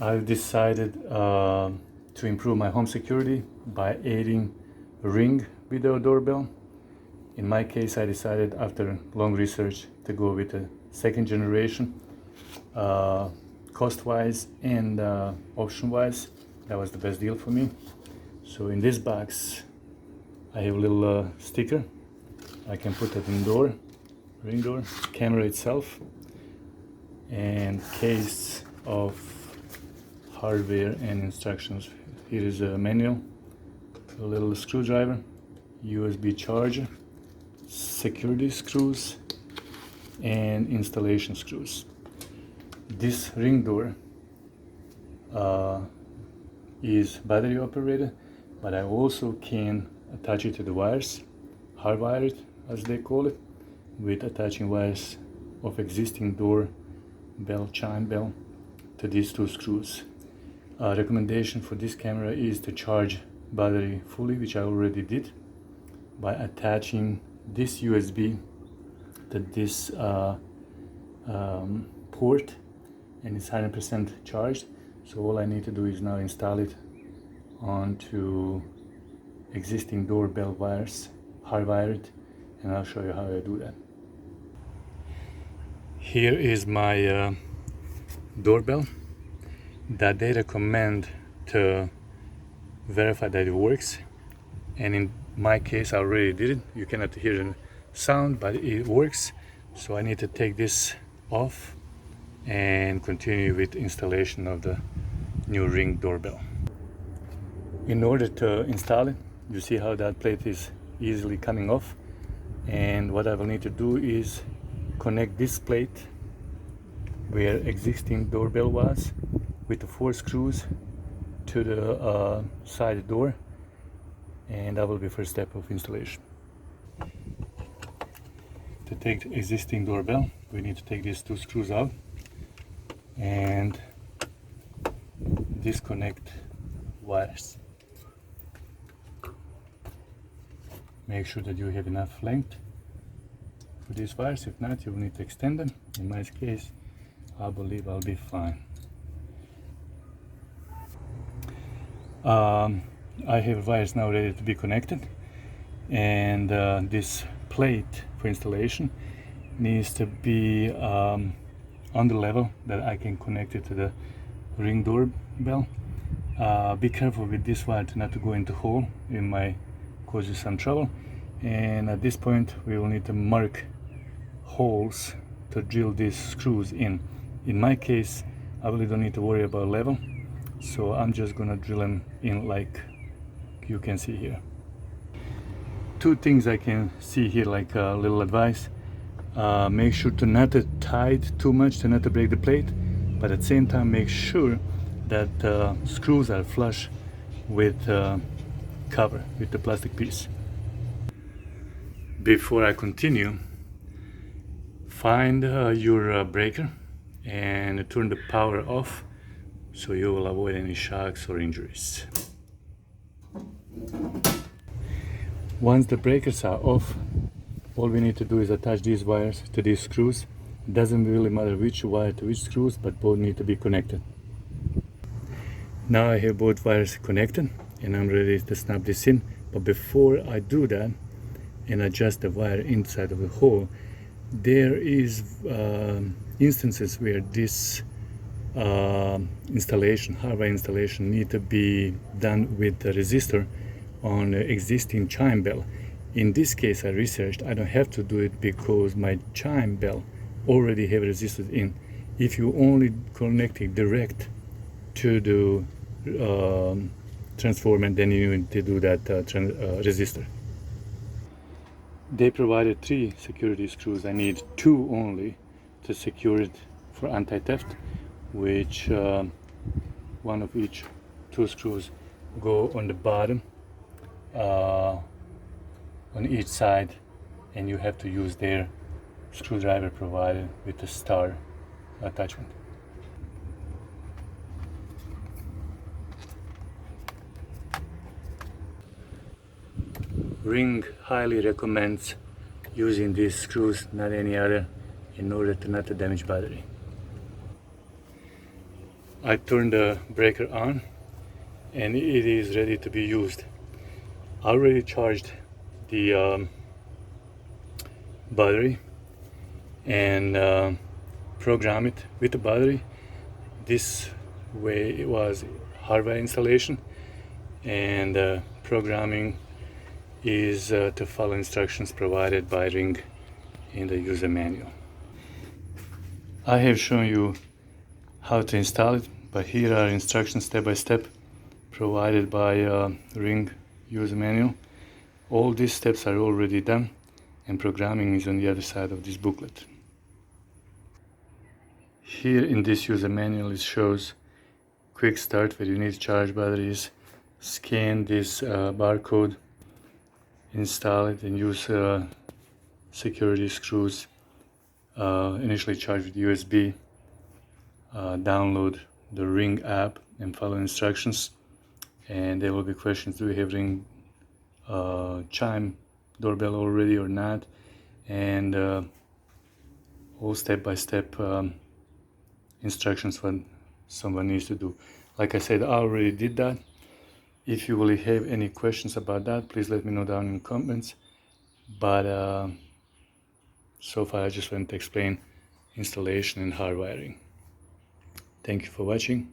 I've decided to improve my home security by adding a Ring video doorbell. In my case, I decided after long research to go with a second generation. Cost-wise and option-wise, that was the best deal for me. So in this box, I have a little sticker. I can put it in door, Ring door, camera itself, and case of hardware and instructions. Here is a manual, a little screwdriver, USB charger, security screws, and installation screws. This Ring door is battery operated, but I also can attach it to the wires, hardwired as they call it, with attaching wires of existing door bell, chime bell to these two screws. Recommendation for this camera is to charge battery fully, which I already did by attaching this USB to this port, and it's 100% charged. So all I need to do is now install it onto existing doorbell wires, hardwired, and I'll show you how I do that. Here is my doorbell that they recommend to verify that it works, and in my case I already did it. You cannot hear the sound, but it works. So I need to take this off and continue with installation of the new Ring doorbell. In order to install it, you see how that plate is easily coming off, and what I will need to do is connect this plate where existing doorbell was with the 4 screws to the side door, and that will be first step of installation. To take the existing doorbell, we need to take these 2 screws out and disconnect wires. Make sure that you have enough length for these wires. If not, you will need to extend them. In my case, I believe I'll be fine. I have wires now ready to be connected, and this plate for installation needs to be on the level that I can connect it to the Ring doorbell. Be careful with this wire to not to go into hole. It might cause you some trouble, and at this point we will need to mark holes to drill these screws in. In my case, I really don't need to worry about level, so I'm just gonna drill them in like you can see here. 2 things I can see here, like a little advice. Make sure to not to tight too much to not to break the plate, but at the same time make sure that screws are flush with cover, with the plastic piece. Before I continue, find your breaker and turn the power off so you will avoid any shocks or injuries. Once the breakers are off, all we need to do is attach these wires to these screws. It doesn't really matter which wire to which screws, but both need to be connected. Now I have both wires connected and I'm ready to snap this in. But before I do that and adjust the wire inside of the hole, there is instances where this installation, hardware installation, need to be done with the resistor on the existing chime bell. In this case, I researched, I don't have to do it because my chime bell already have resistors in. If you only connect it direct to the transformer, then you need to do that resistor. They provided 3 security screws. I need 2 only to secure it for anti-theft, which one of each 2 screws go on the bottom on each side, and you have to use their screwdriver provided with the star attachment. Ring highly recommends using these screws, not any other, in order to not to damage battery. I turned the breaker on and it is ready to be used. I already charged the battery and program it with the battery. This way it was hardware installation, and programming is to follow instructions provided by Ring in the user manual. I have shown you how to install it, but here are instructions step by step provided by Ring user manual. All these steps are already done, and programming is on the other side of this booklet. Here in this user manual it shows quick start where you need to charge batteries, scan this barcode, install it and use security screws, initially charge with USB, download the Ring app and follow instructions, and there will be questions: do you have Ring chime doorbell already or not, and all step-by-step instructions what someone needs to do. Like I said, I already did that. If you will have any questions about that, please let me know down in the comments. But so far I just want to explain installation and hardwiring. Thank you for watching.